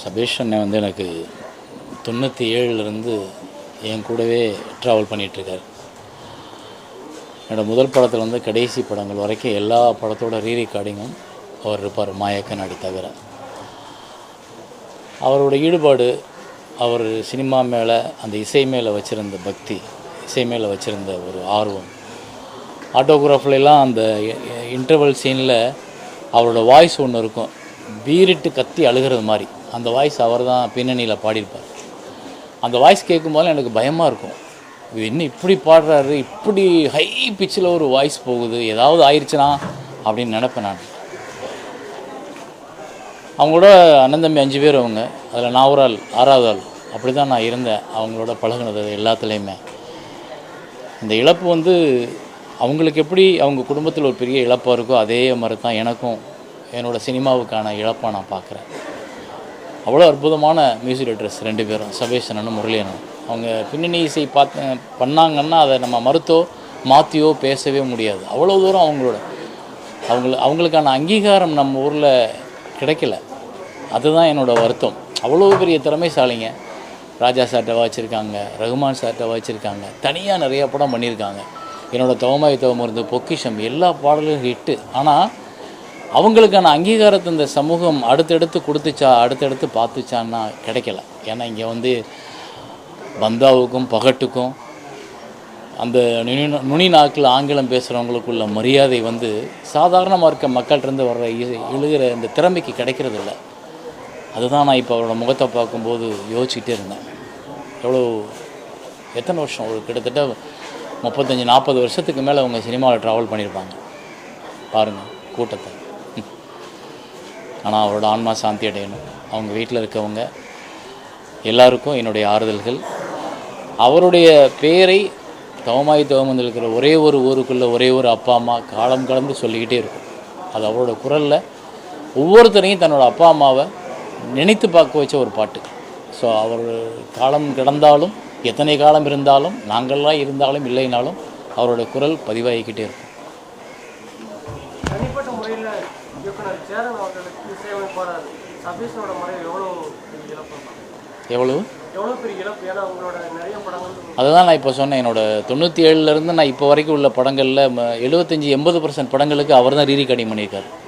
சபேஷ் அண்ணன் வந்து எனக்கு 97லேருந்து என் கூடவே ட்ராவல் பண்ணிகிட்ருக்கார். என்னோடய முதல் படத்தில் வந்து கடைசி படங்கள் வரைக்கும் எல்லா படத்தோட ரீரெக்கார்டிங்கும் அவர் இருப்பார், மாயக்கண்ணாடி தவிர. அவரோட ஈடுபாடு, அவர் சினிமா மேலே, அந்த இசை மேலே வச்சுருந்த பக்தி, இசை மேலே வச்சுருந்த ஒரு ஆர்வம், ஆட்டோகிராஃப்லாம் அந்த இன்டர்வல் சீனில் அவரோட வாய்ஸ் ஒன்று இருக்கும், பீரிட்டு கத்தி அழுகிறது மாதிரி. அந்த வாய்ஸ் அவர் தான் பின்னணியில் பாடியிருப்பார். அந்த வாய்ஸ் கேட்கும்போது எனக்கு பயமாக இருக்கும், இது இன்னும் இப்படி பாடுறாரு, இப்படி ஹை பிச்சில் ஒரு வாய்ஸ் போகுது, ஏதாவது ஆயிடுச்சுனா அப்படின்னு நினப்பேன் நான். அவங்களோட அண்ணன் தம்பி 5 பேர் அவங்க, அதில் நான் ஒரு ஆள், 6வது ஆள். அப்படி தான் நான் இருந்தேன் அவங்களோட பழகுனது எல்லாத்துலேயுமே. இந்த இழப்பு வந்து அவங்களுக்கு எப்படி அவங்க குடும்பத்தில் ஒரு பெரிய இழப்பாக இருக்கோ அதே மாதிரி தான் எனக்கும் என்னோடய சினிமாவுக்கான இழப்பாக நான் பார்க்குறேன். அவ்வளோ அற்புதமான மியூசிக் டைரக்டர்ஸ் 2 பேரும், சபேஷ் அண்ணனும் முரளி அண்ணனும். அவங்க பின்னணி இசை பண்ணாங்கன்னா அதை நம்ம மறுத்தோ மாற்றியோ பேசவே முடியாது. அவ்வளோ தூரம் அவங்களுக்கான அங்கீகாரம் நம்ம ஊரில் கிடைக்கல. அதுதான் என்னோடய வருத்தம். அவ்வளோ பெரிய திறமைசாலிங்க. ராஜா சார்கிட்ட வாய்ச்சிருக்காங்க, ரகுமான் சார்கிட்ட வாய்ச்சிருக்காங்க, தனியாக நிறையா படம் பண்ணியிருக்காங்க. என்னோடய தவமாய் தவமருந்து, பொக்கிஷம், எல்லா பாடலும் ஹிட்டு. ஆனால் அவங்களுக்கான அங்கீகாரத்தை இந்த சமூகம் அடுத்தடுத்து பார்த்துச்சான்னா கிடைக்கல. ஏன்னா இங்கே வந்து பந்தாவுக்கும் பகட்டுக்கும் அந்த நுனி நாக்கில் ஆங்கிலம் பேசுகிறவங்களுக்குள்ள மரியாதை வந்து சாதாரணமாக இருக்க மக்கள்கிட்டருந்து வர்ற எழுகிற இந்த திறமைக்கு கிடைக்கிறது இல்லை. அதுதான் நான் இப்போ அவரோட முகத்தை பார்க்கும்போது யோசிச்சுட்டே இருந்தேன். எத்தனை வருஷம், ஒரு கிட்டத்தட்ட 35-40 வருஷத்துக்கு மேலே அவங்க சினிமாவில் ட்ராவல் பண்ணியிருப்பாங்க பாருங்கள் கூட்டத்தை. ஆனால் அவரோட ஆன்மா சாந்தி அடையணும். அவங்க வீட்டில் இருக்கவங்க எல்லாருக்கும் என்னுடைய ஆறுதல்கள். அவருடைய பேரை தவமாய் தவமந்து இருக்கிற ஒரே ஒரு ஊருக்குள்ளே ஒரே ஒரு அப்பா அம்மா காலம் கடந்து சொல்லிக்கிட்டே இருக்கும். அது அவரோட குரலில் ஒவ்வொருத்தரையும் தன்னோட அப்பா அம்மாவை நினைத்து பார்க்க வச்ச ஒரு பாட்டு. ஸோ அவர் காலம் கடந்தாலும், எத்தனை காலம் இருந்தாலும், நாங்கள்லாம் இருந்தாலும் இல்லைனாலும் அவரோட குரல் பதிவாகிக்கிட்டே இருக்கும். தனிப்பட்ட முறையில் இயக்குனர் சேரன் அவர்களுக்கு இசையமைப்பாளர் சபீஷோட முறையில் எவ்வளோ பெரிய இழப்பு? ஏன்னா அவங்களோட நிறைய படங்கள் அதுதான் நான் இப்போ சொன்னேன். என்னோடய 97லேருந்து நான் இப்போ வரைக்கும் உள்ள படங்களில் 75-80% படங்களுக்கு அவர் தான் ரீரெக்கார்டிங் பண்ணியிருக்காரு.